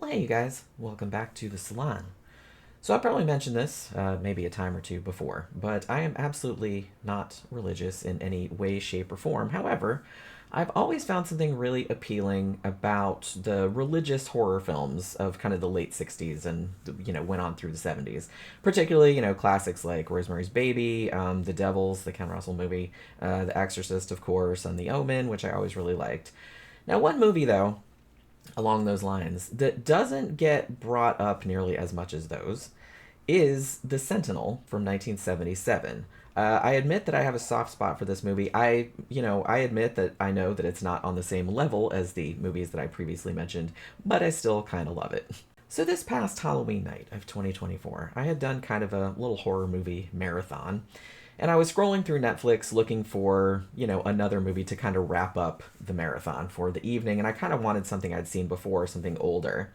Well, hey, you guys. Welcome back to the salon. So, I probably mentioned this maybe a time or two before, but I am absolutely not religious in any way, shape, or form. However, I've always found something really appealing about the religious horror films of kind of the late 60s and, went on through the 70s. Particularly, classics like Rosemary's Baby, The Devils, the Ken Russell movie, The Exorcist, of course, and The Omen, which I always really liked. Now, one movie, though, along those lines that doesn't get brought up nearly as much as those is The Sentinel from 1977. I admit that I have a soft spot for this movie. I admit that I know that it's not on the same level as the movies that I previously mentioned, but I still kind of love it. So this past Halloween night of 2024, I had done kind of a little horror movie marathon, and I was scrolling through Netflix looking for, another movie to kind of wrap up the marathon for the evening, and I kind of wanted something I'd seen before, something older.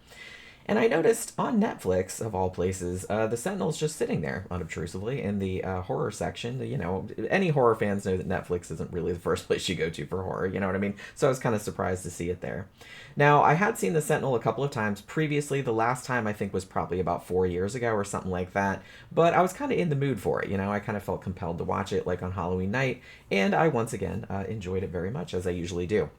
And I noticed on Netflix, of all places, The Sentinel's just sitting there unobtrusively in the horror section. Any horror fans know that Netflix isn't really the first place you go to for horror, you know what I mean? So I was kind of surprised to see it there. Now, I had seen The Sentinel a couple of times previously. The last time I think was probably about 4 years ago or something like that. But I was kind of in the mood for it, I kind of felt compelled to watch it like on Halloween night. And I once again enjoyed it very much, as I usually do.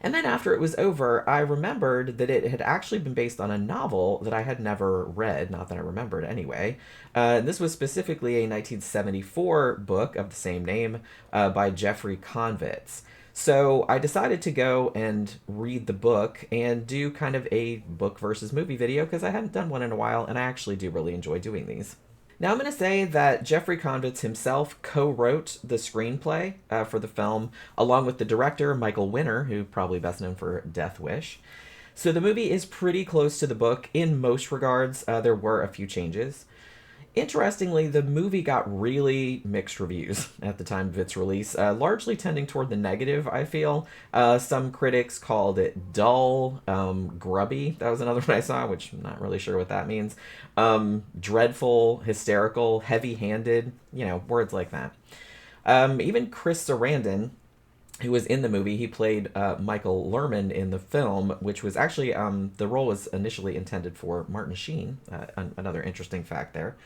And then after it was over, I remembered that it had actually been based on a novel that I had never read, not that I remembered anyway. This was specifically a 1974 book of the same name by Jeffrey Konvitz. So I decided to go and read the book and do kind of a book versus movie video because I hadn't done one in a while, and I actually do really enjoy doing these. Now, I'm going to say that Jeffrey Konvitz himself co-wrote the screenplay for the film, along with the director, Michael Winner, who probably best known for Death Wish. So the movie is pretty close to the book in most regards. There were a few changes. Interestingly, the movie got really mixed reviews at the time of its release, largely tending toward the negative, I feel. Some critics called it dull, grubby. That was another one I saw, which I'm not really sure what that means. Dreadful, hysterical, heavy handed, words like that. Even Chris Sarandon, who was in the movie, he played Michael Lerman in the film, which was actually the role was initially intended for Martin Sheen. Another interesting fact there.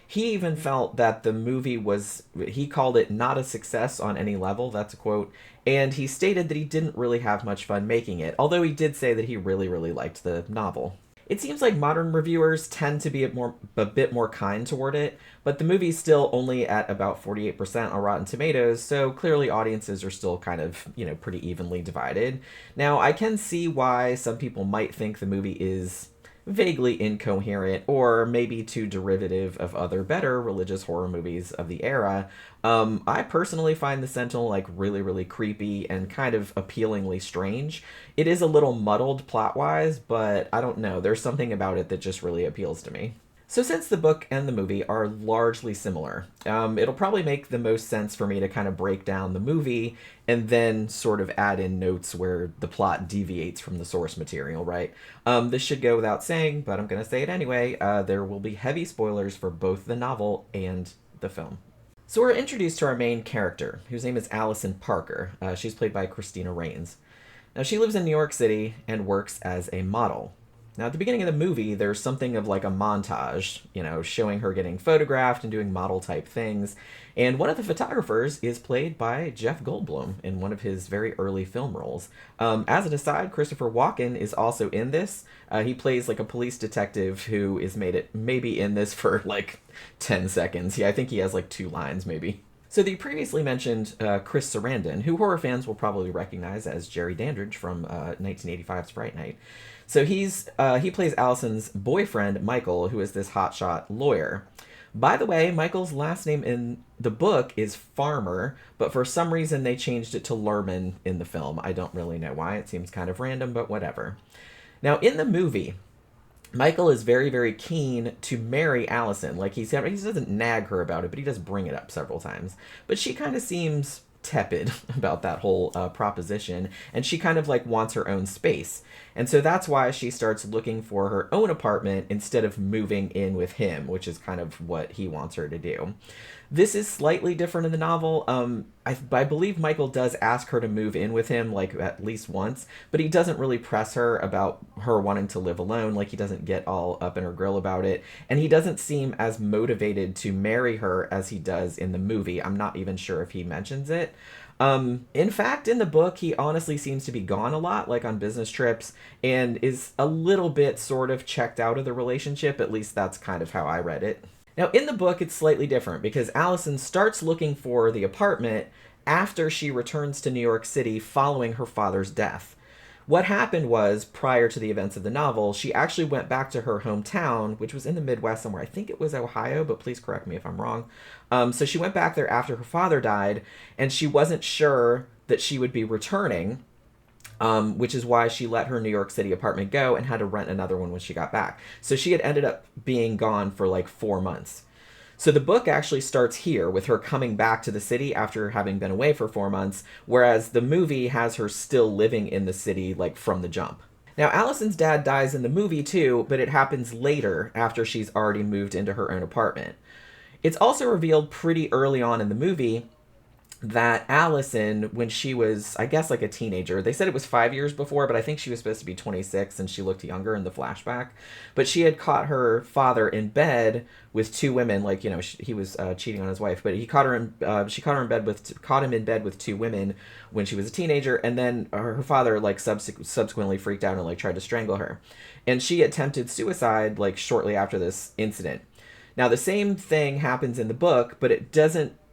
He even felt that the movie was, he called it not a success on any level. That's a quote. And he stated that he didn't really have much fun making it, although he did say that he really, really liked the novel. It seems like modern reviewers tend to be a bit more kind toward it, but the movie's still only at about 48% on Rotten Tomatoes, so clearly audiences are still kind of, pretty evenly divided. Now, I can see why some people might think the movie is vaguely incoherent or maybe too derivative of other better religious horror movies of the era. I personally find The Sentinel like really, really creepy and kind of appealingly strange. It is a little muddled plot-wise, but I don't know. There's something about it that just really appeals to me. So since the book and the movie are largely similar, it'll probably make the most sense for me to kind of break down the movie and then sort of add in notes where the plot deviates from the source material, right? This should go without saying, but I'm going to say it anyway. There will be heavy spoilers for both the novel and the film. So we're introduced to our main character, whose name is Allison Parker. She's played by Christina Rains. Now, she lives in New York City and works as a model. Now, at the beginning of the movie, there's something of like a montage, showing her getting photographed and doing model type things. And one of the photographers is played by Jeff Goldblum in one of his very early film roles. As an aside, Christopher Walken is also in this. He plays like a police detective who is maybe in this for like 10 seconds. Yeah, I think he has like 2 lines maybe. So the previously mentioned Chris Sarandon, who horror fans will probably recognize as Jerry Dandridge from 1985's Fright Night. So he plays Allison's boyfriend, Michael, who is this hotshot lawyer. By the way, Michael's last name in the book is Farmer, but for some reason they changed it to Lerman in the film. I don't really know why. It seems kind of random, but whatever. Now, in the movie, Michael is very, very keen to marry Allison. Like, he doesn't nag her about it, but he does bring it up several times. But she kind of seems tepid about that whole proposition, and she kind of like wants her own space. And so that's why she starts looking for her own apartment instead of moving in with him, which is kind of what he wants her to do. This is slightly different in the novel. I believe Michael does ask her to move in with him, like at least once, but he doesn't really press her about her wanting to live alone. Like, he doesn't get all up in her grill about it, and he doesn't seem as motivated to marry her as he does in the movie. I'm not even sure if he mentions it. In fact, in the book, he honestly seems to be gone a lot, like on business trips, and is a little bit sort of checked out of the relationship. At least that's kind of how I read it. Now, in the book, it's slightly different because Allison starts looking for the apartment after she returns to New York City following her father's death. What happened was, prior to the events of the novel, she actually went back to her hometown, which was in the Midwest somewhere. I think it was Ohio, but please correct me if I'm wrong. So she went back there after her father died, and she wasn't sure that she would be returning, which is why she let her New York City apartment go and had to rent another one when she got back. So she had ended up being gone for like 4 months. So the book actually starts here with her coming back to the city after having been away for 4 months, whereas the movie has her still living in the city, like, from the jump. Now, Allison's dad dies in the movie too, but it happens later after she's already moved into her own apartment. It's also revealed pretty early on in the movie that Allison, when she was, I guess, like a teenager, they said it was 5 years before, but I think she was supposed to be 26 and she looked younger in the flashback. But she had caught her father in bed with two women, like, you know, he was cheating on his wife, but she caught him in bed with two women when she was a teenager, and then her father, like, subsequently freaked out and, like, tried to strangle her. And she attempted suicide, like, shortly after this incident. Now, the same thing happens in the book, but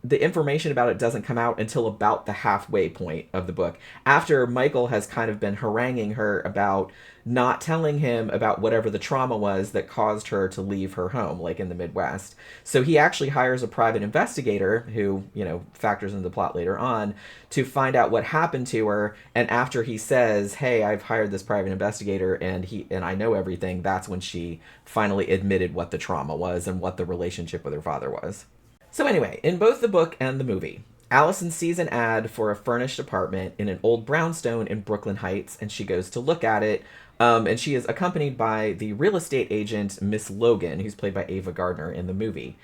the information about it doesn't come out until about the halfway point of the book, after Michael has kind of been haranguing her about not telling him about whatever the trauma was that caused her to leave her home, like in the Midwest. So he actually hires a private investigator who, you know, factors into the plot later on to find out what happened to her. And after he says, "Hey, I've hired this private investigator and I know everything," that's when she finally admitted what the trauma was and what the relationship with her father was. So anyway, in both the book and the movie, Allison sees an ad for a furnished apartment in an old brownstone in Brooklyn Heights, and she goes to look at it. And she is accompanied by the real estate agent, Miss Logan, who's played by Ava Gardner in the movie.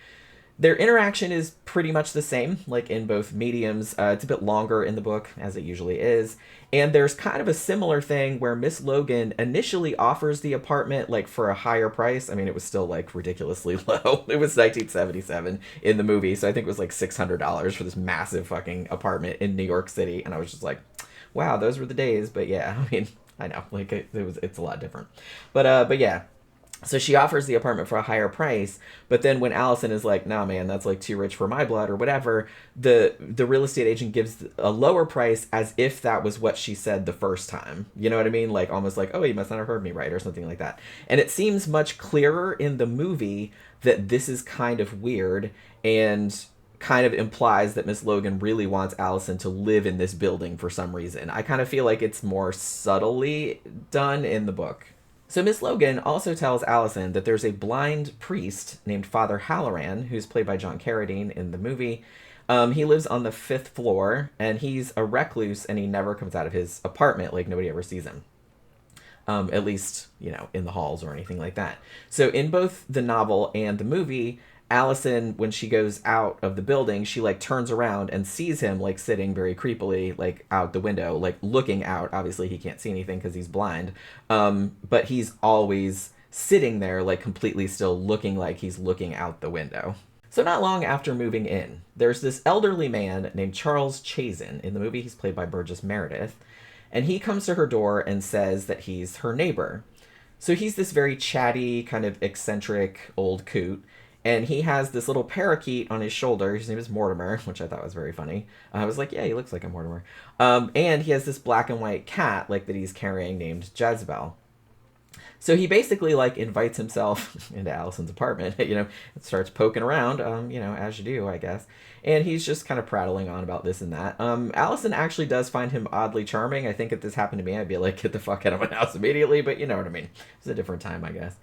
Their interaction is pretty much the same, like in both mediums. It's a bit longer in the book, as it usually is. And there's kind of a similar thing where Miss Logan initially offers the apartment, like, for a higher price. I mean, it was still, like, ridiculously low. It was 1977 in the movie, so I think it was like $600 for this massive fucking apartment in New York City. And I was just like, wow, those were the days. But yeah, I mean, I know, like, it's a lot different. But yeah. So she offers the apartment for a higher price, but then when Allison is like, "Nah, man, that's like too rich for my blood," or whatever, the real estate agent gives a lower price as if that was what she said the first time. You know what I mean? Like, almost like, "Oh, you must not have heard me right," or something like that. And it seems much clearer in the movie that this is kind of weird and kind of implies that Miss Logan really wants Allison to live in this building for some reason. I kind of feel like it's more subtly done in the book. So Miss Logan also tells Allison that there's a blind priest named Father Halloran, who's played by John Carradine in the movie. He lives on the 5th floor, and he's a recluse, and he never comes out of his apartment. Like, nobody ever sees him. At least, you know, in the halls or anything like that. So in both the novel and the movie, Allison, when she goes out of the building, she, like, turns around and sees him, like, sitting very creepily, like, out the window, like, looking out. Obviously, he can't see anything because he's blind. But he's always sitting there, like, completely still, looking like he's looking out the window. So not long after moving in, there's this elderly man named Charles Chazen. In the movie, he's played by Burgess Meredith. And he comes to her door and says that he's her neighbor. So he's this very chatty, kind of eccentric old coot. And he has this little parakeet on his shoulder. His name is Mortimer, which I thought was very funny. I was like, yeah, he looks like a Mortimer. And he has this black and white cat, like, that he's carrying named Jezebel. So he basically, like, invites himself into Allison's apartment, you know, and starts poking around, you know, as you do, I guess. And he's just kind of prattling on about this and that. Allison actually does find him oddly charming. I think if this happened to me, I'd be like, get the fuck out of my house immediately. But you know what I mean. It's a different time, I guess.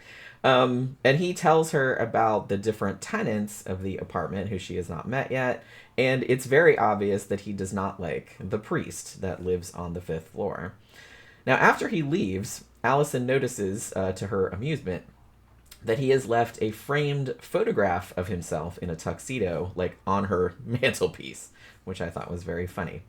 And he tells her about the different tenants of the apartment who she has not met yet. And it's very obvious that he does not like the priest that lives on the 5th floor. Now, after he leaves, Allison notices, to her amusement, that he has left a framed photograph of himself in a tuxedo, like on her mantelpiece, which I thought was very funny.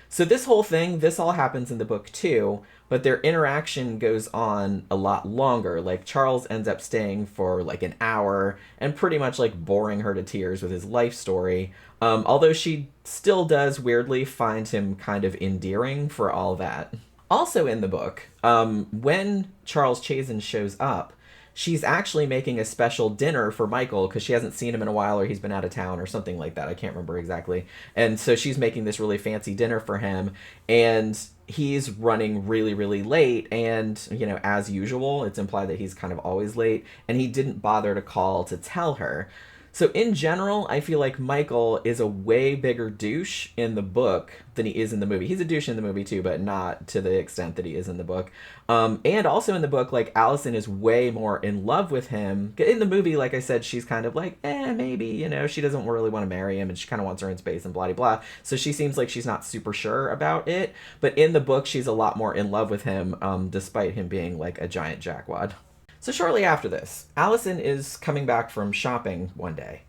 So this whole thing, this all happens in the book too, but their interaction goes on a lot longer. Like Charles ends up staying for like an hour and pretty much like boring her to tears with his life story. Although she still does weirdly find him kind of endearing for all that. Also in the book, when Charles Chazen shows up, she's actually making a special dinner for Michael because she hasn't seen him in a while, or he's been out of town or something like that. I can't remember exactly. And so she's making this really fancy dinner for him, and he's running really, really late. And, you know, as usual, it's implied that he's kind of always late, and he didn't bother to call to tell her. So in general, I feel like Michael is a way bigger douche in the book than he is in the movie. He's a douche in the movie too, but not to the extent that he is in the book. And also in the book, like Allison is way more in love with him. In the movie, like I said, she's kind of like, maybe, you know, she doesn't really want to marry him and she kind of wants her in space and blah, blah, blah. So she seems like she's not super sure about it. But in the book, she's a lot more in love with him, despite him being like a giant jackwad. So shortly after this, Allison is coming back from shopping one day,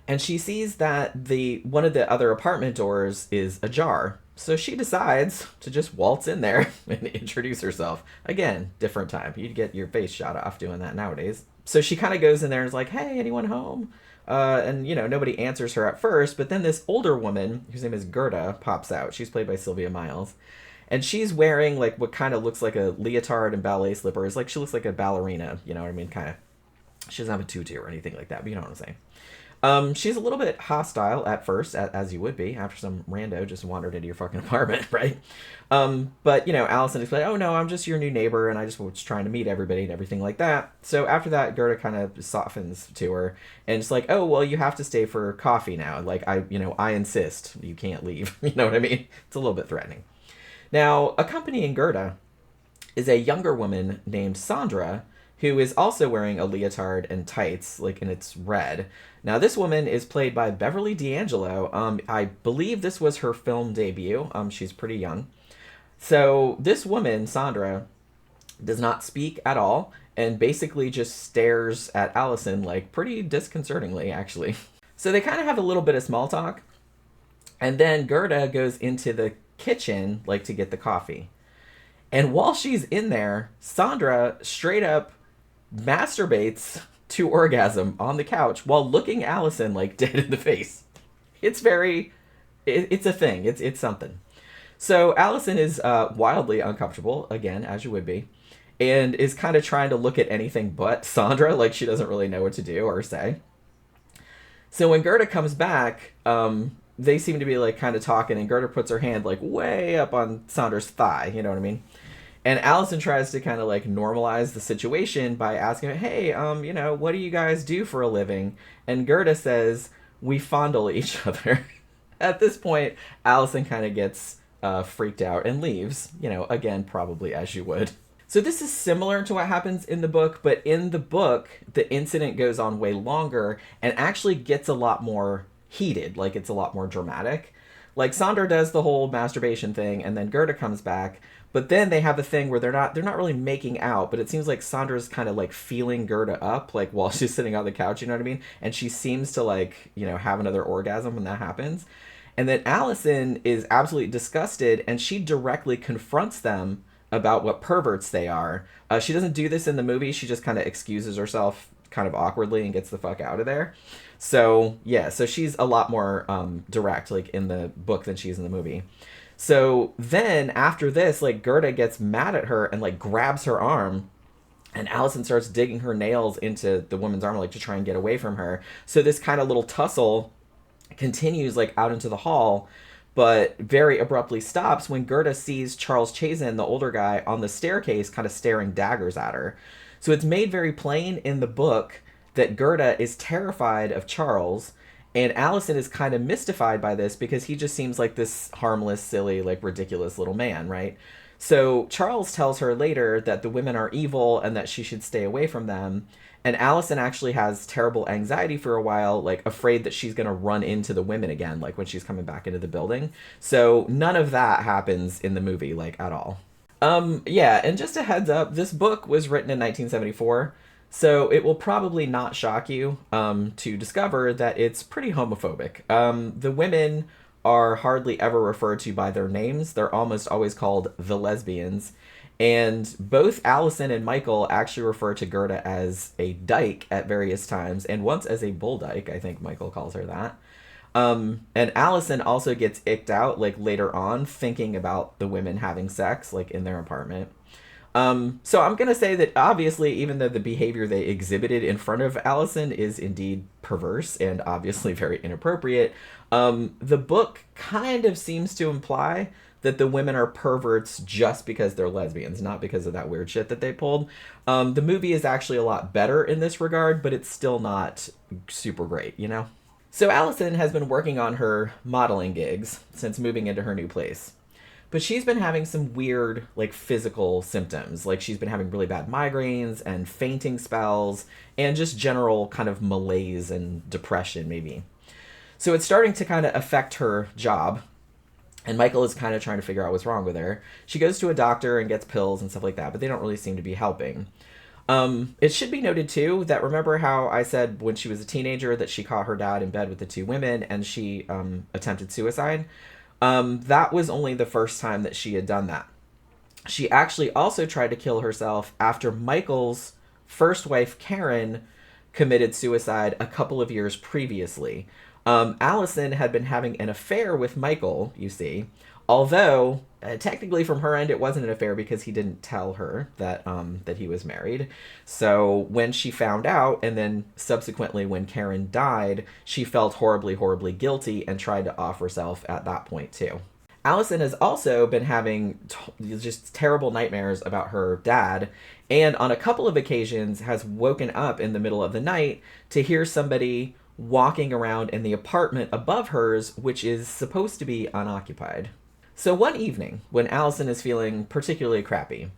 and she sees that one of the other apartment doors is ajar. So she decides to just waltz in there and introduce herself. Again, different time. You'd get your face shot off doing that nowadays. So she kind of goes in there and is like, hey, anyone home? And, you know, nobody answers her at first, but then this older woman, whose name is Gerda, pops out. She's played by Sylvia Miles. And she's wearing like what kind of looks like a leotard and ballet slippers. Like she looks like a ballerina, you know what I mean? Kind of. She doesn't have a tutu or anything like that, but you know what I'm saying. She's a little bit hostile at first, as you would be, after some rando just wandered into your fucking apartment, right? But, you know, Allison is like, oh no, I'm just your new neighbor, and I just was trying to meet everybody and everything like that. So after that, Gerda kind of softens to her, and it's like, oh, well, you have to stay for coffee now. Like, I insist. You can't leave. You know what I mean? It's a little bit threatening. Now, accompanying Gerda is a younger woman named Sandra, who is also wearing a leotard and tights, like, and it's red. Now, this woman is played by Beverly D'Angelo. I believe this was her film debut. She's pretty young. So this woman, Sandra, does not speak at all and basically just stares at Allison, like, pretty disconcertingly, actually. So they kind of have a little bit of small talk, and then Gerda goes into the kitchen, like, to get the coffee. And while she's in there, Sandra straight up masturbates to orgasm on the couch while looking Allison like dead in the face. It's a thing. It's something. So Allison is wildly uncomfortable, again, as you would be, and is kind of trying to look at anything but Sandra, like she doesn't really know what to do or say. So when Gerda comes back, they seem to be like kind of talking, and Gerda puts her hand like way up on Sandra's thigh, you know what I mean? And Allison tries to kind of like normalize the situation by asking, hey, you know, what do you guys do for a living? And Gerda says, we fondle each other. At this point, Allison kind of gets freaked out and leaves, you know, again, probably as you would. So this is similar to what happens in the book, but in the book, the incident goes on way longer and actually gets a lot more heated, like it's a lot more dramatic. Like Sandra does the whole masturbation thing, and then Gerda comes back, but then they have a thing where they're not really making out, but it seems like Sandra's kind of like feeling Gerda up, like while she's sitting on the couch, you know what I mean? And she seems to like, you know, have another orgasm when that happens. And then Allison is absolutely disgusted, and she directly confronts them about what perverts they are. She doesn't do this in the movie. She just kind of excuses herself kind of awkwardly and gets the fuck out of there. So, yeah, so she's a lot more direct, like, in the book than she is in the movie. So then, after this, like, Gerda gets mad at her and, like, grabs her arm, and Allison starts digging her nails into the woman's arm, like, to try and get away from her. So this kind of little tussle continues, like, out into the hall, but very abruptly stops when Gerda sees Charles Chazen, the older guy, on the staircase kind of staring daggers at her. So it's made very plain in the book that Gerda is terrified of Charles, and Allison is kind of mystified by this because he just seems like this harmless, silly, like ridiculous little man, right? So Charles tells her later that the women are evil and that she should stay away from them. And Allison actually has terrible anxiety for a while, like afraid that she's going to run into the women again, like when she's coming back into the building. So none of that happens in the movie, like at all. Yeah, and just a heads up, this book was written in 1974. So it will probably not shock you to discover that it's pretty homophobic. The women are hardly ever referred to by their names. They're almost always called the lesbians. And both Allison and Michael actually refer to Gerda as a dyke at various times, and once as a bull dyke. I think Michael calls her that. And Allison also gets icked out, like, later on, thinking about the women having sex, like, in their apartment. So I'm going to say that obviously, even though the behavior they exhibited in front of Allison is indeed perverse and obviously very inappropriate, the book kind of seems to imply that the women are perverts just because they're lesbians, not because of that weird shit that they pulled. The movie is actually a lot better in this regard, but it's still not super great, you know? So Allison has been working on her modeling gigs since moving into her new place. But she's been having some weird, like, physical symptoms. Like, she's been having really bad migraines and fainting spells and just general kind of malaise and depression, maybe. So it's starting to kind of affect her job. And Michael is kind of trying to figure out what's wrong with her. She goes to a doctor and gets pills and stuff like that, but they don't really seem to be helping. It should be noted, too, that remember how I said when she was a teenager that she caught her dad in bed with the two women and she attempted suicide? That was only the first time that she had done that. She actually also tried to kill herself after Michael's first wife, Karen, committed suicide a couple of years previously. Allison had been having an affair with Michael, you see, although technically from her end it wasn't an affair because he didn't tell her that he was married. So when she found out, and then subsequently when Karen died, she felt horribly, horribly guilty and tried to off herself at that point too. Allison has also been having just terrible nightmares about her dad, and on a couple of occasions has woken up in the middle of the night to hear somebody walking around in the apartment above hers, which is supposed to be unoccupied. So one evening, when Allison is feeling particularly crappy,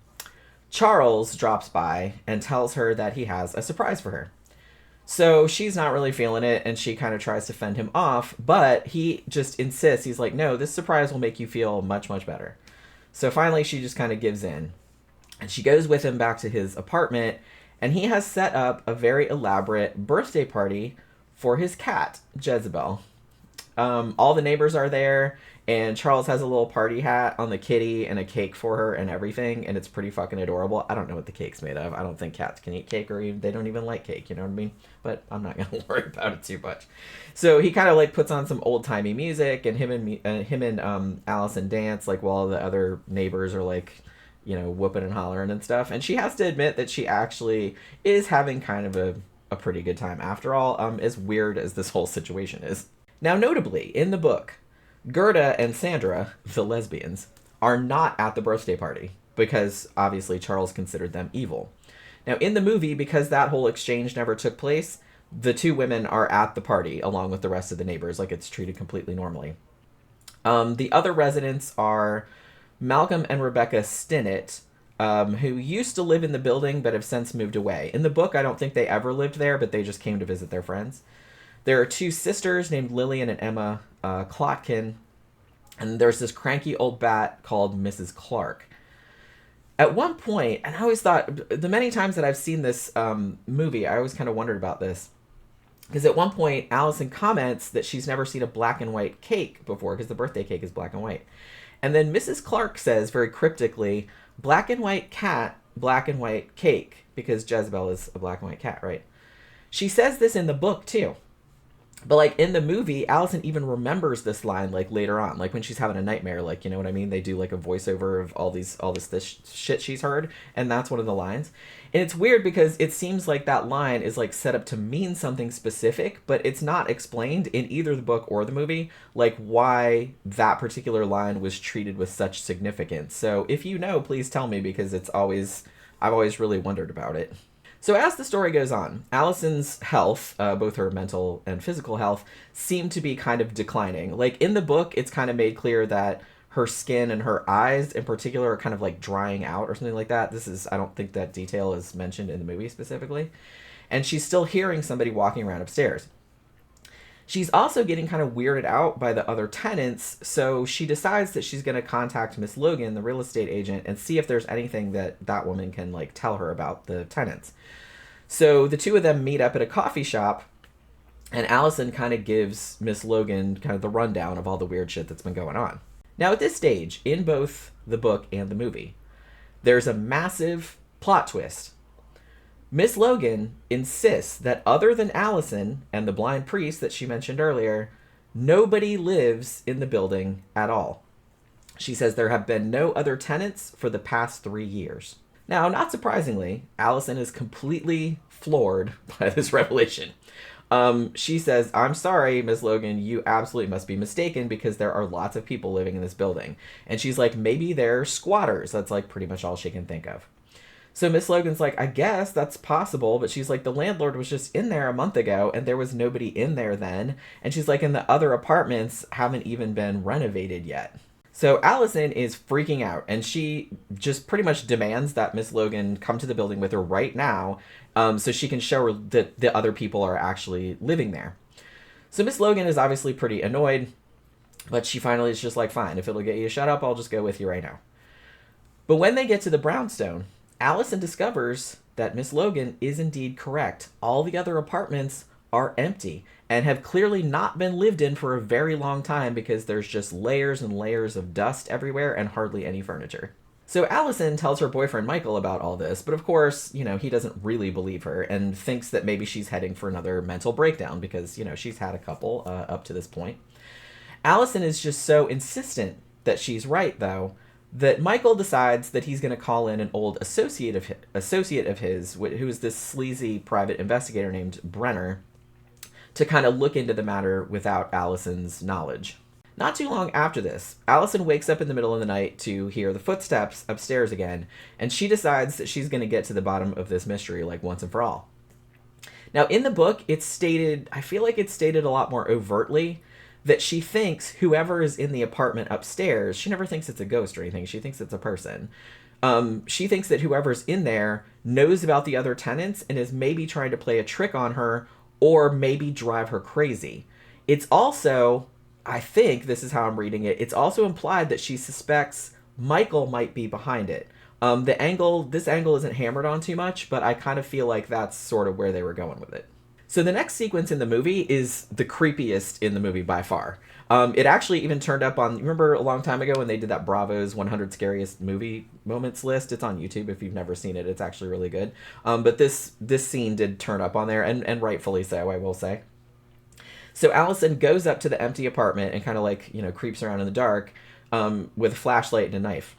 Charles drops by and tells her that he has a surprise for her. So she's not really feeling it, and she kind of tries to fend him off, but he just insists. He's like, no, this surprise will make you feel much, much better. So finally, she just kind of gives in. And she goes with him back to his apartment, and he has set up a very elaborate birthday party for his cat, Jezebel. All the neighbors are there, and Charles has a little party hat on the kitty and a cake for her and everything, and it's pretty fucking adorable. I don't know what the cake's made of. I don't think cats can eat cake, or even, they don't even like cake, you know what I mean? But I'm not gonna worry about it too much. So he kind of like puts on some old timey music, and him and Allison dance like while the other neighbors are like, you know, whooping and hollering and stuff. And she has to admit that she actually is having kind of a pretty good time after all, as weird as this whole situation is. Now, notably, in the book, Gerda and Sandra, the lesbians, are not at the birthday party because obviously Charles considered them evil. Now, in the movie, because that whole exchange never took place, the two women are at the party along with the rest of the neighbors, like it's treated completely normally. The other residents are Malcolm and Rebecca Stinnett, who used to live in the building but have since moved away. In the book, I don't think they ever lived there, but they just came to visit their friends. There are two sisters named Lillian and Emma Klotkin, and there's this cranky old bat called Mrs. Clark. At one point, and I always thought, the many times that I've seen this movie, I always kind of wondered about this. Because at one point, Allison comments that she's never seen a black and white cake before, because the birthday cake is black and white. And then Mrs. Clark says very cryptically, black and white cat, black and white cake, because Jezebel is a black and white cat, right? She says this in the book, too. But, like, in the movie, Allison even remembers this line, like, later on. Like, when she's having a nightmare, like, you know what I mean? They do, like, a voiceover of all this shit she's heard, and that's one of the lines. And it's weird because it seems like that line is, like, set up to mean something specific, but it's not explained in either the book or the movie, like, why that particular line was treated with such significance. So, if you know, please tell me, because I've always really wondered about it. So as the story goes on, Allison's health, both her mental and physical health, seem to be kind of declining. Like, in the book, it's kind of made clear that her skin and her eyes in particular are kind of like drying out or something like that. I don't think that detail is mentioned in the movie specifically. And she's still hearing somebody walking around upstairs. She's also getting kind of weirded out by the other tenants, so she decides that she's going to contact Miss Logan, the real estate agent, and see if there's anything that woman can, like, tell her about the tenants. So the two of them meet up at a coffee shop, and Allison kind of gives Miss Logan kind of the rundown of all the weird shit that's been going on. Now, at this stage, in both the book and the movie, there's a massive plot twist. Miss Logan insists that other than Allison and the blind priest that she mentioned earlier, nobody lives in the building at all. She says there have been no other tenants for the past 3 years. Now, not surprisingly, Allison is completely floored by this revelation. She says, "I'm sorry, Miss Logan, you absolutely must be mistaken because there are lots of people living in this building." And she's like, maybe they're squatters. That's like pretty much all she can think of. So Miss Logan's like, I guess that's possible, but she's like, the landlord was just in there a month ago and there was nobody in there then. And she's like, and the other apartments haven't even been renovated yet. So Allison is freaking out, and she just pretty much demands that Miss Logan come to the building with her right now, so she can show her that the other people are actually living there. So Miss Logan is obviously pretty annoyed, but she finally is just like, fine, if it'll get you to shut up, I'll just go with you right now. But when they get to the brownstone, Allison discovers that Miss Logan is indeed correct. All the other apartments are empty and have clearly not been lived in for a very long time because there's just layers and layers of dust everywhere and hardly any furniture. So Allison tells her boyfriend Michael about all this, but of course, he doesn't really believe her and thinks that maybe she's heading for another mental breakdown because, she's had a couple up to this point. Allison is just so insistent that she's right, though, that Michael decides that he's going to call in an old associate of his, who is this sleazy private investigator named Brenner, to kind of look into the matter without Allison's knowledge. Not too long after this, Allison wakes up in the middle of the night to hear the footsteps upstairs again, and she decides that she's going to get to the bottom of this mystery, like once and for all. Now, in the book, I feel like it's stated a lot more overtly, that she thinks whoever is in the apartment upstairs, she never thinks it's a ghost or anything, she thinks it's a person. She thinks that whoever's in there knows about the other tenants and is maybe trying to play a trick on her or maybe drive her crazy. It's also, I think, this is how I'm reading it, it's also implied that she suspects Michael might be behind it. This angle isn't hammered on too much, but I kind of feel like that's sort of where they were going with it. So the next sequence in the movie is the creepiest in the movie by far. It actually even turned up on, remember a long time ago when they did that Bravo's 100 Scariest Movie Moments list? It's on YouTube if you've never seen it. It's actually really good. But this scene did turn up on there, and rightfully so, I will say. So Allison goes up to the empty apartment and kind of creeps around in the dark with a flashlight and a knife.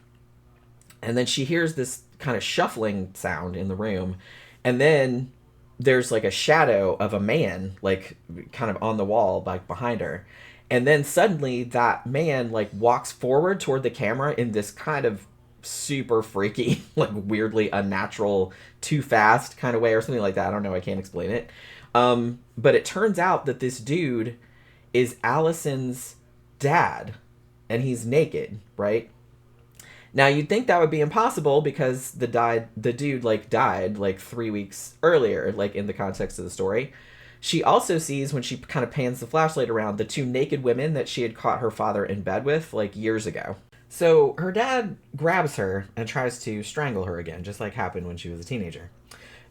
And then she hears this kind of shuffling sound in the room, and then there's like a shadow of a man kind of on the wall behind her, and then suddenly that man walks forward toward the camera in this kind of super freaky weirdly unnatural, too fast kind of way or something like that. I don't know, I can't explain it, but it turns out that this dude is Allison's dad, and he's naked, right? Now, you'd think that would be impossible because the dude died 3 weeks earlier, in the context of the story. She also sees, when she kind of pans the flashlight around, the two naked women that she had caught her father in bed with, years ago. So her dad grabs her and tries to strangle her again, just like happened when she was a teenager.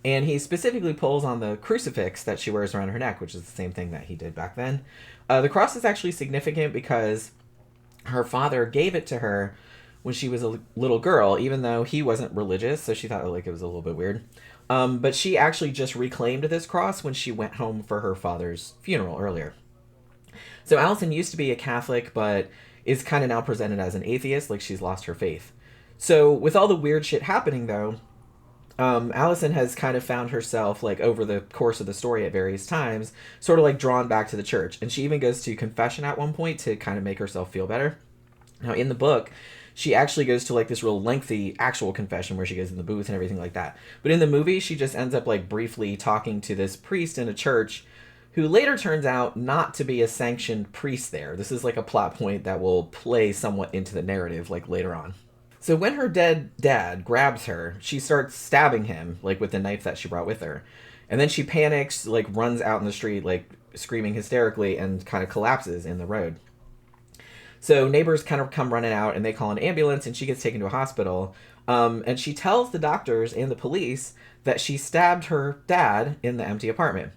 And he specifically pulls on the crucifix that she wears around her neck, which is the same thing that he did back then. The cross is actually significant because her father gave it to her when she was a little girl, even though he wasn't religious, so she thought it was a little bit weird. But she actually just reclaimed this cross when she went home for her father's funeral earlier. So Allison used to be a Catholic, but is kind of now presented as an atheist, she's lost her faith. So with all the weird shit happening, though, Allison has kind of found herself, over the course of the story at various times, sort of drawn back to the church. And she even goes to confession at one point to kind of make herself feel better. Now, in the book, she actually goes to this real lengthy actual confession where she goes in the booth and everything like that. But in the movie, she just ends up briefly talking to this priest in a church who later turns out not to be a sanctioned priest there. This is a plot point that will play somewhat into the narrative later on. So when her dead dad grabs her, she starts stabbing him with the knife that she brought with her. And then she panics, runs out in the street screaming hysterically and kind of collapses in the road. So neighbors kind of come running out and they call an ambulance and she gets taken to a hospital. And she tells the doctors and the police that she stabbed her dad in the empty apartment.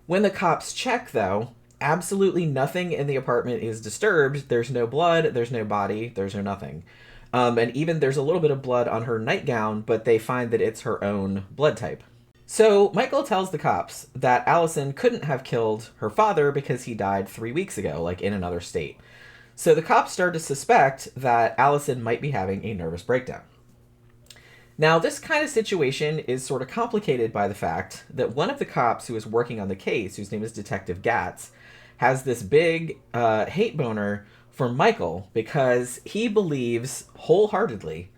When the cops check, though, absolutely nothing in the apartment is disturbed. There's no blood, there's no body, there's no nothing. And even there's a little bit of blood on her nightgown, but they find that it's her own blood type. So Michael tells the cops that Allison couldn't have killed her father because he died 3 weeks ago, like in another state. So the cops start to suspect that Allison might be having a nervous breakdown. Now, this kind of situation is sort of complicated by the fact that one of the cops who is working on the case, whose name is Detective Gatz, has this big hate boner for Michael because he believes wholeheartedly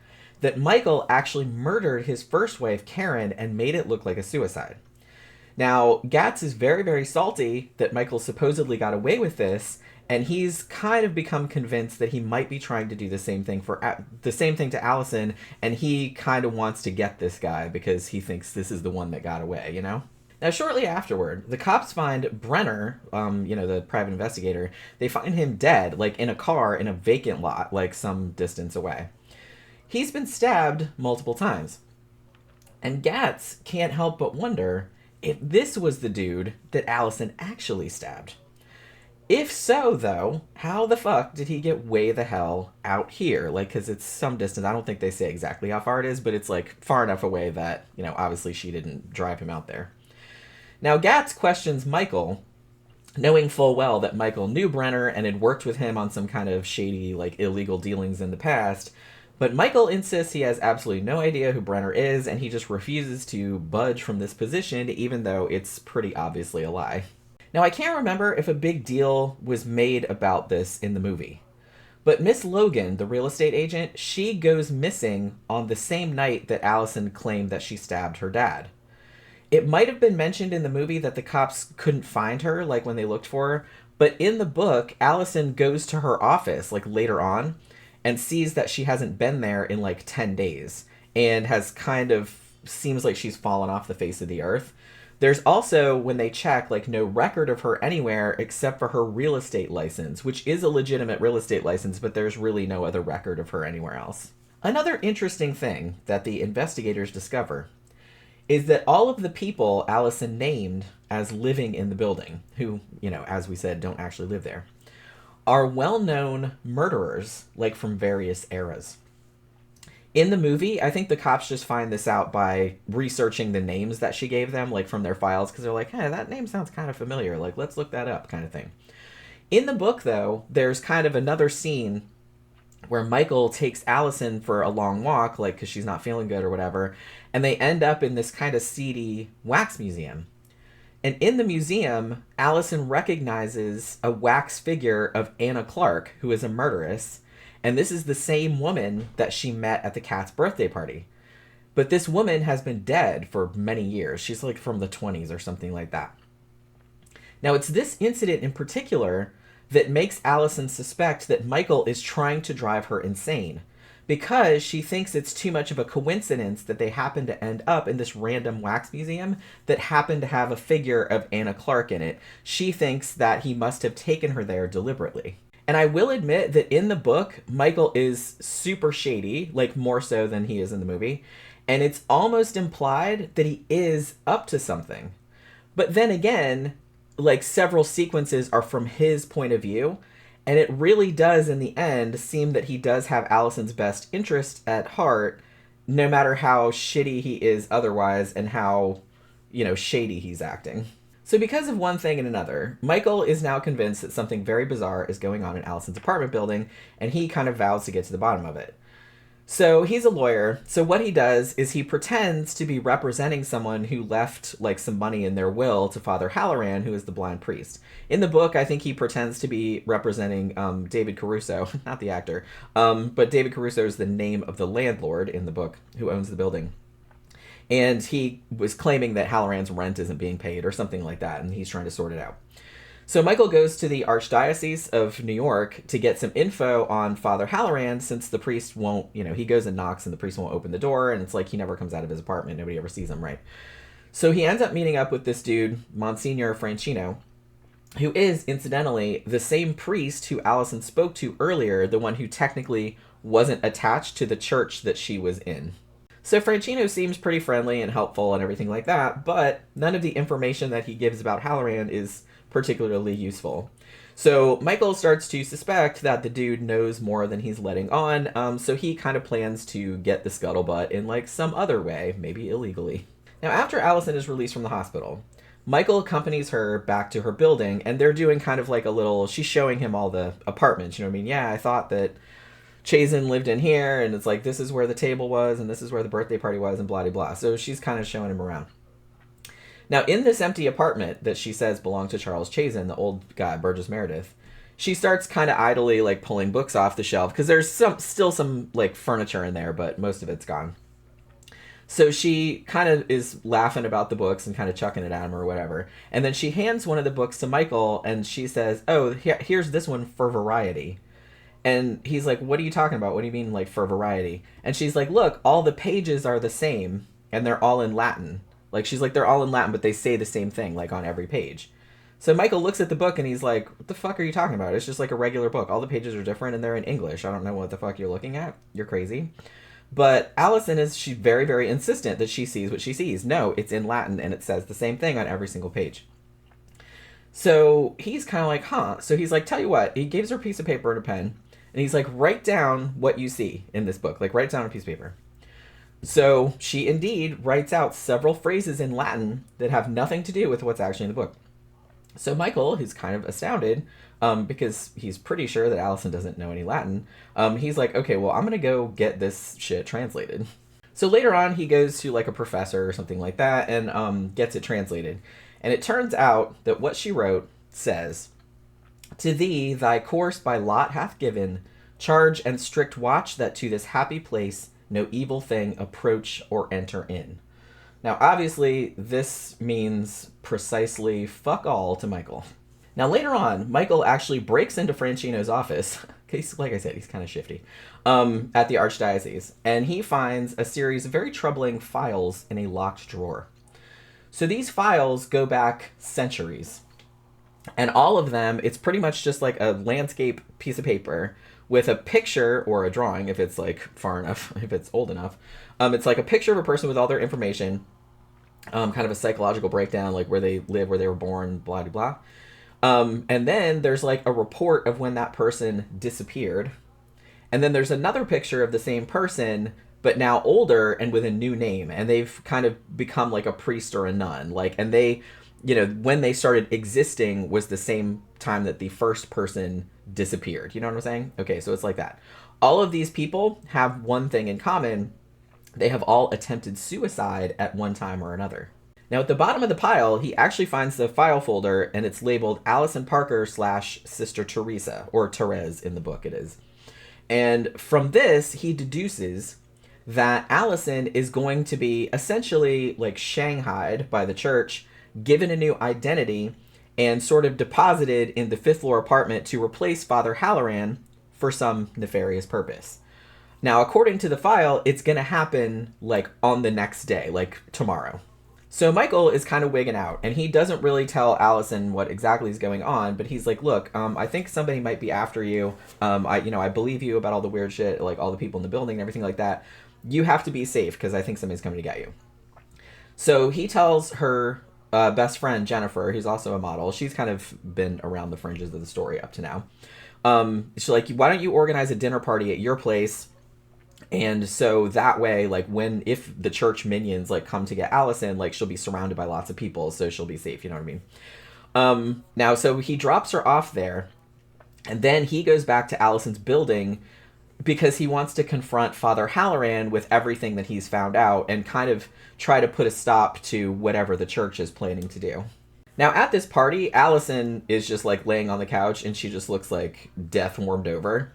that Michael actually murdered his first wife, Karen, and made it look like a suicide. Now, Gatz is very, very salty that Michael supposedly got away with this, and he's kind of become convinced that he might be trying to do the same thing to Allison, and he kind of wants to get this guy because he thinks this is the one that got away, you know? Now, shortly afterward, the cops find Brenner, the private investigator, they find him dead, like in a car in a vacant lot, like some distance away. He's been stabbed multiple times. And Gatz can't help but wonder if this was the dude that Allison actually stabbed. If so, though, how the fuck did he get way the hell out here? Like, because it's some distance. I don't think they say exactly how far it is, but it's, like, far enough away that, obviously she didn't drive him out there. Now, Gatz questions Michael, knowing full well that Michael knew Brenner and had worked with him on some kind of shady, like, illegal dealings in the past. But Michael insists he has absolutely no idea who Brenner is, and he just refuses to budge from this position, even though it's pretty obviously a lie. Now, I can't remember if a big deal was made about this in the movie. But Miss Logan, the real estate agent, she goes missing on the same night that Allison claimed that she stabbed her dad. It might have been mentioned in the movie that the cops couldn't find her, like when they looked for her, but in the book, Allison goes to her office, like later on, and sees that she hasn't been there in like 10 days, and has kind of, seems like she's fallen off the face of the earth. There's also, when they check, like no record of her anywhere except for her real estate license, which is a legitimate real estate license, but there's really no other record of her anywhere else. Another interesting thing that the investigators discover is that all of the people Allison named as living in the building, who, as we said, don't actually live there, are well-known murderers, like from various eras. In the movie, I think the cops just find this out by researching the names that she gave them, like from their files, because they're like, hey, that name sounds kind of familiar, like, let's look that up, kind of thing. In the book, though, there's kind of another scene where Michael takes Allison for a long walk, like, because she's not feeling good or whatever, and they end up in this kind of seedy wax museum. And in the museum, Allison recognizes a wax figure of Anna Clark, who is a murderess, and this is the same woman that she met at the cat's birthday party. But this woman has been dead for many years. She's like from the 20s or something like that. Now, it's this incident in particular that makes Allison suspect that Michael is trying to drive her insane, because she thinks it's too much of a coincidence that they happen to end up in this random wax museum that happened to have a figure of Anna Clark in it. She thinks that he must have taken her there deliberately. And I will admit that in the book, Michael is super shady, like more so than he is in the movie. And it's almost implied that he is up to something. But then again, like several sequences are from his point of view. And it really does, in the end, seem that he does have Allison's best interest at heart, no matter how shitty he is otherwise and how, shady he's acting. So because of one thing and another, Michael is now convinced that something very bizarre is going on in Allison's apartment building, and he kind of vows to get to the bottom of it. So he's a lawyer, so what he does is he pretends to be representing someone who left like some money in their will to Father Halloran, who is the blind priest. In the book, I think he pretends to be representing David Caruso, not the actor, but David Caruso is the name of the landlord in the book who owns the building. And he was claiming that Halloran's rent isn't being paid or something like that, and he's trying to sort it out. So Michael goes to the Archdiocese of New York to get some info on Father Halloran, since the priest won't, he goes and knocks and the priest won't open the door, and it's like he never comes out of his apartment. Nobody ever sees him, right? So he ends up meeting up with this dude, Monsignor Franchino, who is, incidentally, the same priest who Allison spoke to earlier, the one who technically wasn't attached to the church that she was in. So Franchino seems pretty friendly and helpful and everything like that, but none of the information that he gives about Halloran is particularly useful. So Michael starts to suspect that the dude knows more than he's letting on, so he kind of plans to get the scuttlebutt in like some other way, maybe illegally. Now, after Allison is released from the hospital, Michael accompanies her back to her building, and they're doing kind of like a little, she's showing him all the apartments, you know what I mean? Yeah, I thought that Chazen lived in here, and it's like, this is where the table was, and this is where the birthday party was, and blah, blah, blah. So she's kind of showing him around. Now, in this empty apartment that she says belonged to Charles Chazen, the old guy, Burgess Meredith, she starts kind of idly, like, pulling books off the shelf, because there's still some, like, furniture in there, but most of it's gone. So she kind of is laughing about the books and kind of chucking it at him or whatever. And then she hands one of the books to Michael, and she says, oh, here's this one for variety. And he's like, what are you talking about? What do you mean, like, for variety? And she's like, look, all the pages are the same, and they're all in Latin. Like, she's like, they're all in Latin, but they say the same thing, like, on every page. So Michael looks at the book, and he's like, what the fuck are you talking about? It's just like a regular book. All the pages are different, and they're in English. I don't know what the fuck you're looking at. You're crazy. But Allison she's very, very insistent that she sees what she sees. No, it's in Latin, and it says the same thing on every single page. So he's kind of like, huh. So he's like, tell you what. He gives her a piece of paper and a pen. And he's like, write down what you see in this book. Like, write it down on a piece of paper. So she indeed writes out several phrases in Latin that have nothing to do with what's actually in the book. So Michael, who's kind of astounded, because he's pretty sure that Allison doesn't know any Latin, he's like, okay, well, I'm going to go get this shit translated. So later on, he goes to, like, a professor or something like that and gets it translated. And it turns out that what she wrote says, to thee thy course by lot hath given, charge and strict watch that to this happy place no evil thing approach or enter in. Now, obviously, this means precisely fuck all to Michael. Now, later on, Michael actually breaks into Franchino's office. Like I said, he's kind of shifty. At the Archdiocese. And he finds a series of very troubling files in a locked drawer. So these files go back centuries. And all of them, it's pretty much just like a landscape piece of paper with a picture or a drawing, if it's like far enough, if it's old enough. It's like a picture of a person with all their information, kind of a psychological breakdown, like where they live, where they were born, blah, blah, blah. And then there's like a report of when that person disappeared. And then there's another picture of the same person, but now older and with a new name. And they've kind of become like a priest or a nun. Like, and they, you know, when they started existing was the same time that the first person disappeared. You know what I'm saying? Okay, so it's like that. All of these people have one thing in common. They have all attempted suicide at one time or another. Now, at the bottom of the pile, he actually finds the file folder, and it's labeled Allison Parker / Sister Teresa, or Therese in the book it is. And from this, he deduces that Allison is going to be essentially like shanghaied by the church, given a new identity, and sort of deposited in the fifth floor apartment to replace Father Halloran for some nefarious purpose. Now, according to the file, it's going to happen like on the next day, like tomorrow. So Michael is kind of wigging out, and he doesn't really tell Allison what exactly is going on, but he's like, look, I think somebody might be after you. I believe you about all the weird shit, like all the people in the building and everything like that. You have to be safe because I think somebody's coming to get you. So he tells her best friend, Jennifer, who's also a model. She's kind of been around the fringes of the story up to now. She's like, why don't you organize a dinner party at your place? And so that way, like if the church minions like come to get Allison, like she'll be surrounded by lots of people, so she'll be safe. You know what I mean? Now, so he drops her off there, and then he goes back to Allison's building because he wants to confront Father Halloran with everything that he's found out and kind of try to put a stop to whatever the church is planning to do. Now, at this party, Allison is just like laying on the couch, and she just looks like death warmed over.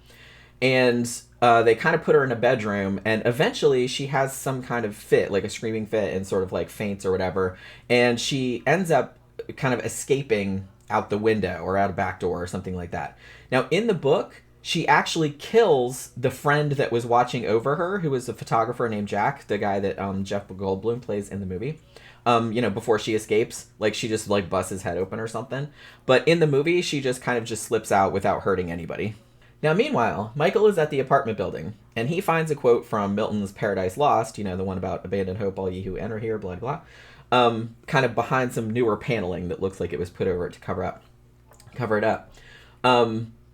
And they kind of put her in a bedroom, and eventually she has some kind of fit, like a screaming fit, and sort of like faints or whatever. And she ends up kind of escaping out the window or out a back door or something like that. Now, in the book, she actually kills the friend that was watching over her, who was a photographer named Jack, the guy that Jeff Goldblum plays in the movie. Before she escapes, like she just like busts his head open or something. But in the movie, she just kind of just slips out without hurting anybody. Now, meanwhile, Michael is at the apartment building, and he finds a quote from Milton's Paradise Lost, the one about abandon hope, all ye who enter here, blah, blah, kind of behind some newer paneling that looks like it was put over it to cover it up.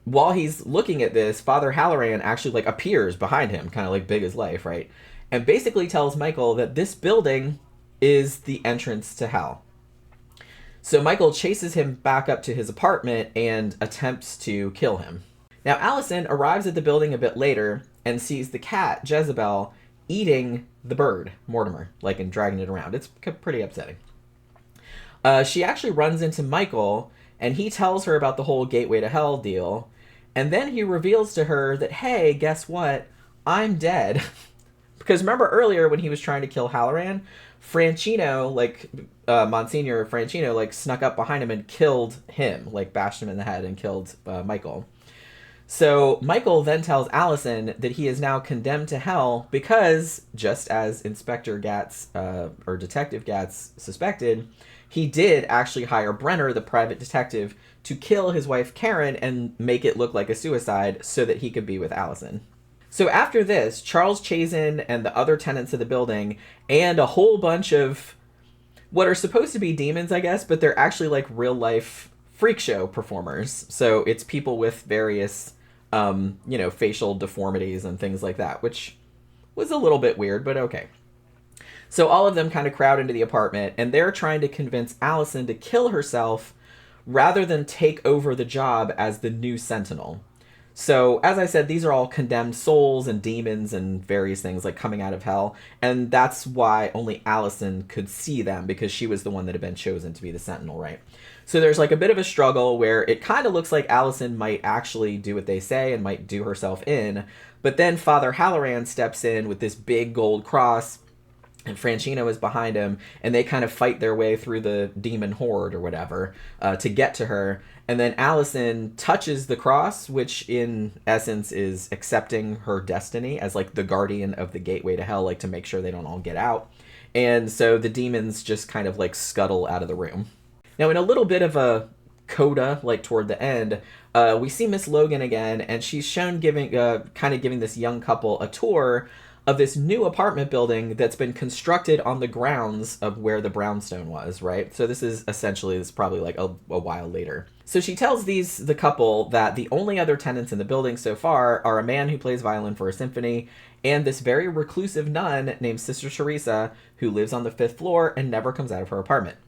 While he's looking at this, Father Halloran actually like appears behind him, kind of like big as life, right? And basically tells Michael that this building is the entrance to hell. So Michael chases him back up to his apartment and attempts to kill him. Now, Allison arrives at the building a bit later and sees the cat, Jezebel, eating the bird, Mortimer, and dragging it around. It's pretty upsetting. She actually runs into Michael, and he tells her about the whole Gateway to Hell deal. And then he reveals to her that, hey, guess what? I'm dead. Because remember earlier when he was trying to kill Halloran, Franchino, Monsignor Franchino, snuck up behind him and killed him, bashed him in the head and killed Michael. So Michael then tells Allison that he is now condemned to hell because, just as Inspector Gatz, or Detective Gatz suspected, he did actually hire Brenner, the private detective, to kill his wife Karen and make it look like a suicide so that he could be with Allison. So after this, Charles Chazen and the other tenants of the building and a whole bunch of what are supposed to be demons, I guess, but they're actually real life freak show performers. So it's people with various, facial deformities and things like that, which was a little bit weird, but okay. So all of them kind of crowd into the apartment, and they're trying to convince Allison to kill herself rather than take over the job as the new Sentinel. So, as I said, these are all condemned souls and demons and various things coming out of hell, and that's why only Allison could see them, because she was the one that had been chosen to be the Sentinel, right? So there's a bit of a struggle where it kind of looks like Allison might actually do what they say and might do herself in, but then Father Halloran steps in with this big gold cross, and Franchino is behind him, and they kind of fight their way through the demon horde or whatever to get to her. And then Allison touches the cross, which in essence is accepting her destiny as the guardian of the gateway to hell, to make sure they don't all get out. And so the demons just kind of scuttle out of the room. Now, in a little bit of a coda, toward the end, we see Miss Logan again, and she's shown giving this young couple a tour of this new apartment building that's been constructed on the grounds of where the brownstone was, right? So this is probably a while later. So she tells the couple that the only other tenants in the building so far are a man who plays violin for a symphony and this very reclusive nun named Sister Teresa who lives on the 5th floor and never comes out of her apartment.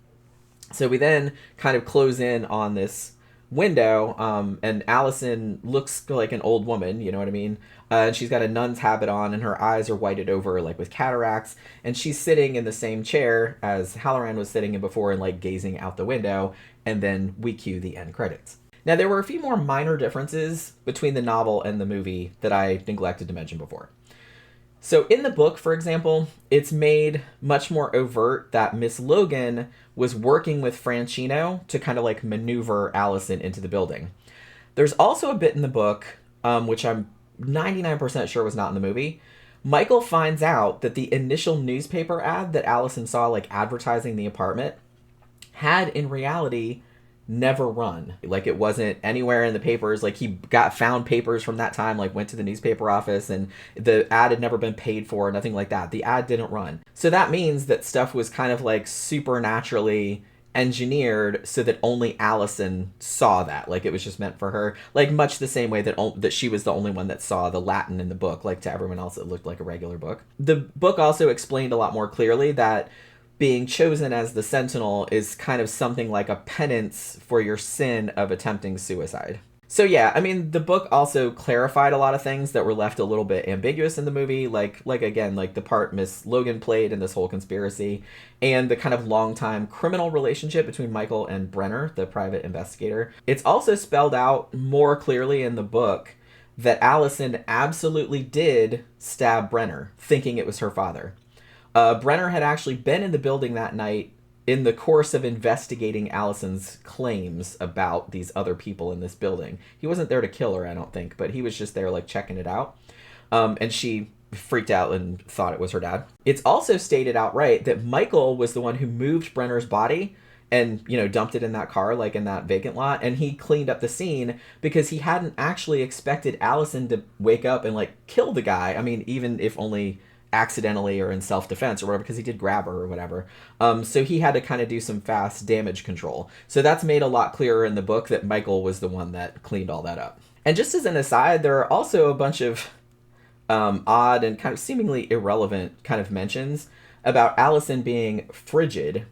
So we then kind of close in on this window, and Allison looks like an old woman, you know what I mean? And she's got a nun's habit on, and her eyes are whited over, with cataracts, and she's sitting in the same chair as Halloran was sitting in before and, gazing out the window, and then we cue the end credits. Now, there were a few more minor differences between the novel and the movie that I neglected to mention before. So in the book, for example, it's made much more overt that Miss Logan was working with Franchino to kind of maneuver Allison into the building. There's also a bit in the book, which I'm 99% sure was not in the movie. Michael finds out that the initial newspaper ad that Allison saw, advertising the apartment, had in reality never run. It wasn't anywhere in the papers. He found papers from that time, went to the newspaper office, and the ad had never been paid for, nothing like that. The ad didn't run. So that means that stuff was kind of supernaturally engineered so that only Allison saw that. It was just meant for her. Much the same way that she was the only one that saw the Latin in the book. To everyone else, it looked like a regular book. The book also explained a lot more clearly that being chosen as the Sentinel is kind of something like a penance for your sin of attempting suicide. So yeah, I mean, the book also clarified a lot of things that were left a little bit ambiguous in the movie, again, the part Miss Logan played in this whole conspiracy, and the kind of long-time criminal relationship between Michael and Brenner, the private investigator. It's also spelled out more clearly in the book that Allison absolutely did stab Brenner, thinking it was her father. Brenner had actually been in the building that night in the course of investigating Allison's claims about these other people in this building. He wasn't there to kill her, I don't think, but he was just there like checking it out. And she freaked out and thought it was her dad. It's also stated outright that Michael was the one who moved Brenner's body and, you know, dumped it in that car, like in that vacant lot, and he cleaned up the scene because he hadn't actually expected Allison to wake up and like kill the guy. I mean, even if only accidentally or in self-defense or whatever, because he did grab her or whatever. So he had to kind of do some fast damage control. So that's made a lot clearer in the book that Michael was the one that cleaned all that up. And just as an aside, there are also a bunch of odd and kind of seemingly irrelevant kind of mentions about Allison being frigid.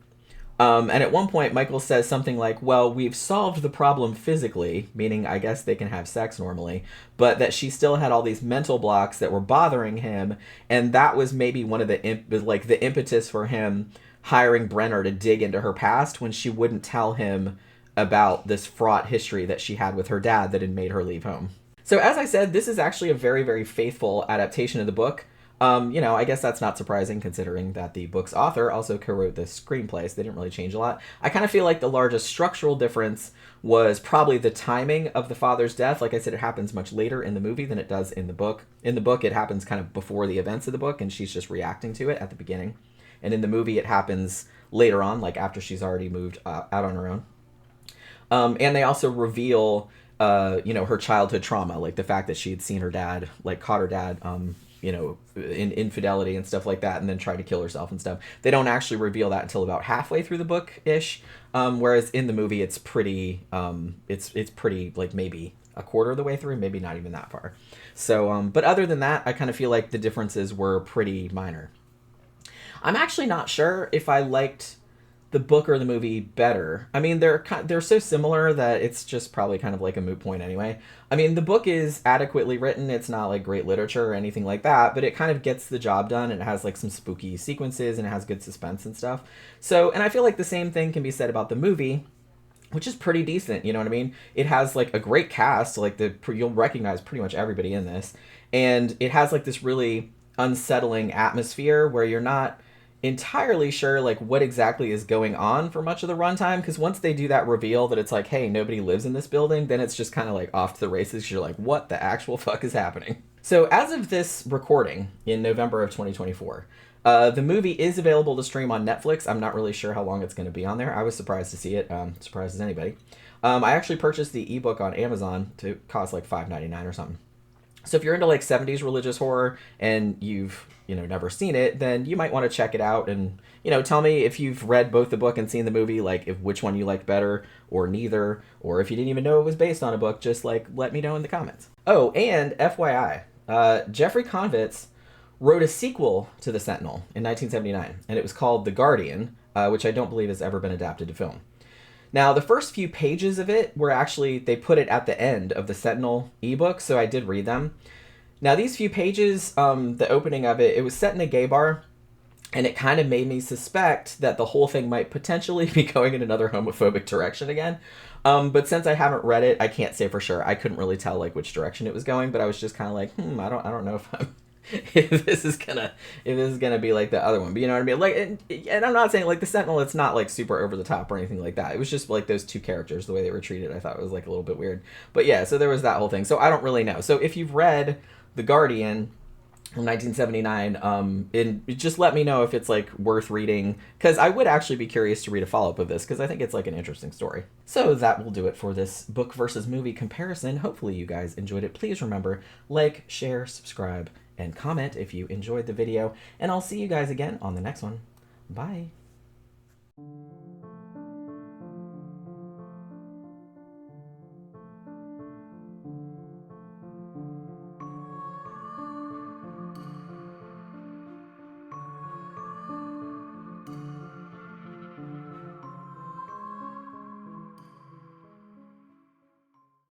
And at one point, Michael says something like, well, we've solved the problem physically, meaning I guess they can have sex normally, but that she still had all these mental blocks that were bothering him, and that was maybe one of the impetus for him hiring Brenner to dig into her past when she wouldn't tell him about this fraught history that she had with her dad that had made her leave home. So as I said, this is actually a very, very faithful adaptation of the book. I guess that's not surprising considering that the book's author also co-wrote the screenplay, so they didn't really change a lot. I kind of feel like the largest structural difference was probably the timing of the father's death. Like I said, it happens much later in the movie than it does in the book. In the book, it happens kind of before the events of the book, and she's just reacting to it at the beginning. And in the movie, it happens later on, like after she's already moved out on her own. And they also reveal, her childhood trauma, like the fact that she had seen her dad, like caught her dad, in infidelity and stuff like that, and then tried to kill herself and stuff. They don't actually reveal that until about halfway through the book-ish, whereas in the movie it's pretty, it's pretty, like, maybe a quarter of the way through, maybe not even that far. So, but other than that, I kind of feel like the differences were pretty minor. I'm actually not sure if I liked the book or the movie better. I mean, they're so similar that it's just probably kind of like a moot point anyway. I mean, the book is adequately written. It's not like great literature or anything like that, but it kind of gets the job done, and it has like some spooky sequences, and it has good suspense and stuff. So, and I feel like the same thing can be said about the movie, which is pretty decent, you know what I mean? It has like a great cast, like you'll recognize pretty much everybody in this, and it has like this really unsettling atmosphere where you're not entirely sure like what exactly is going on for much of the runtime, because once they do that reveal that it's like, hey, nobody lives in this building, then it's just kind of like off to the races. You're like, what the actual fuck is happening? So as of this recording in November of 2024, the movie is available to stream on Netflix. I'm not really sure how long it's going to be on there. I was surprised to see it, surprised as anybody. I actually purchased the ebook on Amazon to cost like $5.99 or something. So if you're into like 70s religious horror and you've never seen it, then you might want to check it out and, tell me if you've read both the book and seen the movie, like if which one you liked better or neither, or if you didn't even know it was based on a book, just like let me know in the comments. Oh, and FYI, Jeffrey Konvitz wrote a sequel to The Sentinel in 1979, and it was called The Guardian, which I don't believe has ever been adapted to film. Now, the first few pages of it were actually, they put it at the end of the Sentinel ebook, so I did read them. Now, these few pages, the opening of it, it was set in a gay bar, and it kind of made me suspect that the whole thing might potentially be going in another homophobic direction again. But since I haven't read it, I can't say for sure. I couldn't really tell like which direction it was going, but I was just kind of like, I don't know if I'm if this is gonna be like the other one. But you know what I mean? Like, and I'm not saying like the Sentinel, it's not like super over the top or anything like that. It was just like those two characters, the way they were treated, I thought was like a little bit weird. But yeah, so there was that whole thing. So I don't really know. So if you've read The Guardian from 1979, just let me know if it's like worth reading, because I would actually be curious to read a follow-up of this, because I think it's like an interesting story. So that will do it for this book versus movie comparison. Hopefully you guys enjoyed it. Please remember, like, share, subscribe, and comment if you enjoyed the video, and I'll see you guys again on the next one. Bye.